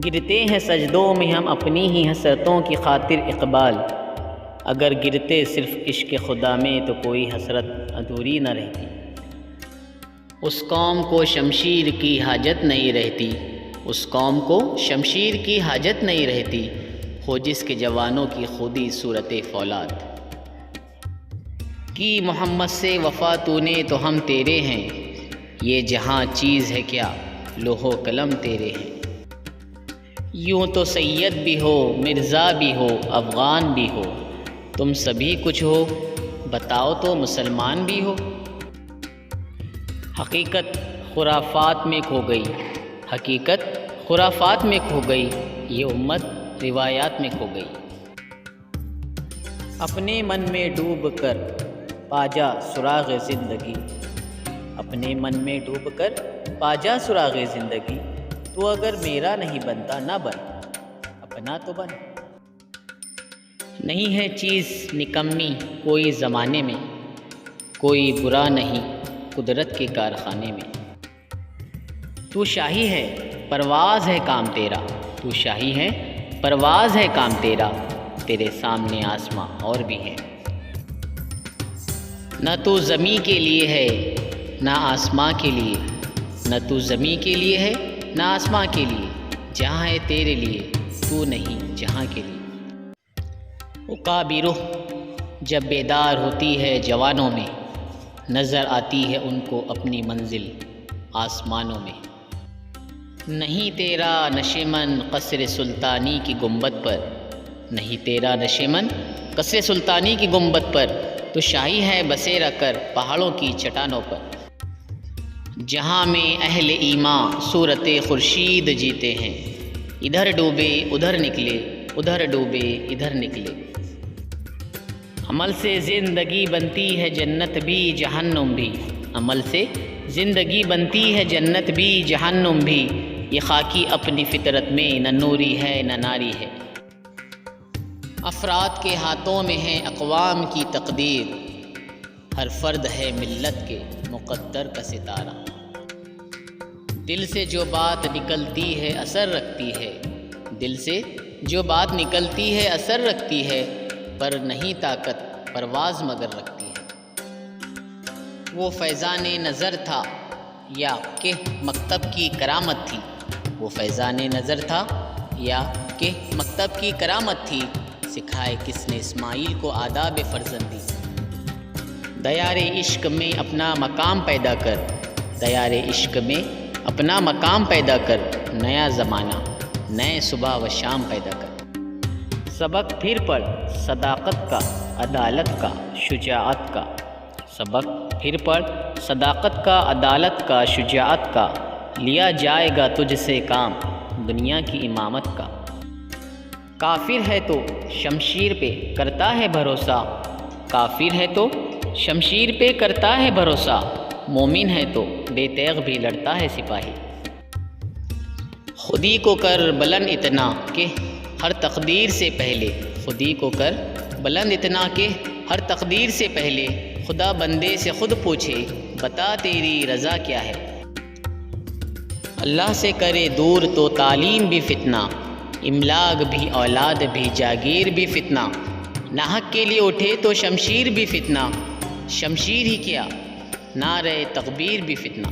گرتے ہیں سجدوں میں ہم اپنی ہی حسرتوں کی خاطر اقبال، اگر گرتے صرف عشق خدا میں تو کوئی حسرت ادھوری نہ رہتی۔ اس قوم کو شمشیر کی حاجت نہیں رہتی، اس قوم کو شمشیر کی حاجت نہیں رہتی، ہو جس کے جوانوں کی خودی صورت فولاد۔ کی محمد سے وفا تو نے تو ہم تیرے ہیں، یہ جہاں چیز ہے کیا لوح و قلم تیرے ہیں۔ یوں تو سید بھی ہو، مرزا بھی ہو، افغان بھی ہو، تم سبھی کچھ ہو، بتاؤ تو مسلمان بھی ہو۔ حقیقت خرافات میں کھو گئی، حقیقت خرافات میں کھو گئی، یہ امت روایات میں کھو گئی۔ اپنے من میں ڈوب کر پا جا سراغ زندگی، اپنے من میں ڈوب کر پا جا سراغ زندگی، تو اگر میرا نہیں بنتا نہ بن، اپنا تو بن۔ نہیں ہے چیز نکمی کوئی زمانے میں، کوئی برا نہیں قدرت کے کارخانے میں۔ تو شاہی ہے پرواز ہے کام تیرا، تو شاہی ہے پرواز ہے کام تیرا، تیرے سامنے آسماں اور بھی ہے۔ نہ تو زمیں کے لیے ہے نہ آسماں کے لیے، نہ تو زمیں کے لیے ہے نہ آسماں کے لیے، جہاں ہے تیرے لیے تو نہیں جہاں کے لیے۔ عقابی روح جب بیدار ہوتی ہے جوانوں میں، نظر آتی ہے ان کو اپنی منزل آسمانوں میں۔ نہیں تیرا نشیمن قصر سلطانی کی گنبد پر، نہیں تیرا نشیمن قصر سلطانی کی گنبد پر، تو شاہی ہے بسیرا کر پہاڑوں کی چٹانوں پر۔ جہاں میں اہل ایمان صورت خورشید جیتے ہیں، ادھر ڈوبے ادھر نکلے، ادھر ڈوبے ادھر نکلے۔ عمل سے زندگی بنتی ہے جنت بھی جہنم بھی، عمل سے زندگی بنتی ہے جنت بھی جہنم بھی، یہ خاکی اپنی فطرت میں نہ نوری ہے نہ ناری ہے۔ افراد کے ہاتھوں میں ہے اقوام کی تقدیر، ہر فرد ہے ملت کے مقدر کا ستارہ۔ دل سے جو بات نکلتی ہے اثر رکھتی ہے، دل سے جو بات نکلتی ہے اثر رکھتی ہے، پر نہیں طاقت پرواز مگر رکھتی ہے۔ وہ فیضان نظر تھا یا کہ مکتب کی کرامت تھی، وہ فیضان نظر تھا یا کہ مکتب کی کرامت تھی، سکھائے کس نے اسماعیل کو آداب فرزندی۔ دیار عشق میں اپنا مقام پیدا کر، دیار عشق میں اپنا مقام پیدا کر، نیا زمانہ نئے صبح و شام پیدا کر۔ سبق پھر پڑھ صداقت کا، عدالت کا، شجاعت کا، سبق پھر پڑھ صداقت کا، عدالت کا، شجاعت کا، لیا جائے گا تجھ سے کام دنیا کی امامت کا۔ کافر ہے تو شمشیر پہ کرتا ہے بھروسہ، کافر ہے تو شمشیر پہ کرتا ہے بھروسہ، مومن ہے تو بے تیغ بھی لڑتا ہے سپاہی۔ خودی کو کر بلند اتنا کہ ہر تقدیر سے پہلے، خودی کو کر بلند اتنا کہ ہر تقدیر سے پہلے، خدا بندے سے خود پوچھے بتا تیری رضا کیا ہے۔ اللہ سے کرے دور تو تعلیم بھی فتنہ، املاک بھی اولاد بھی جاگیر بھی فتنہ، ناحق کے لیے اٹھے تو شمشیر بھی فتنہ، شمشیر ہی کیا نعرہ تکبیر بھی فتنہ۔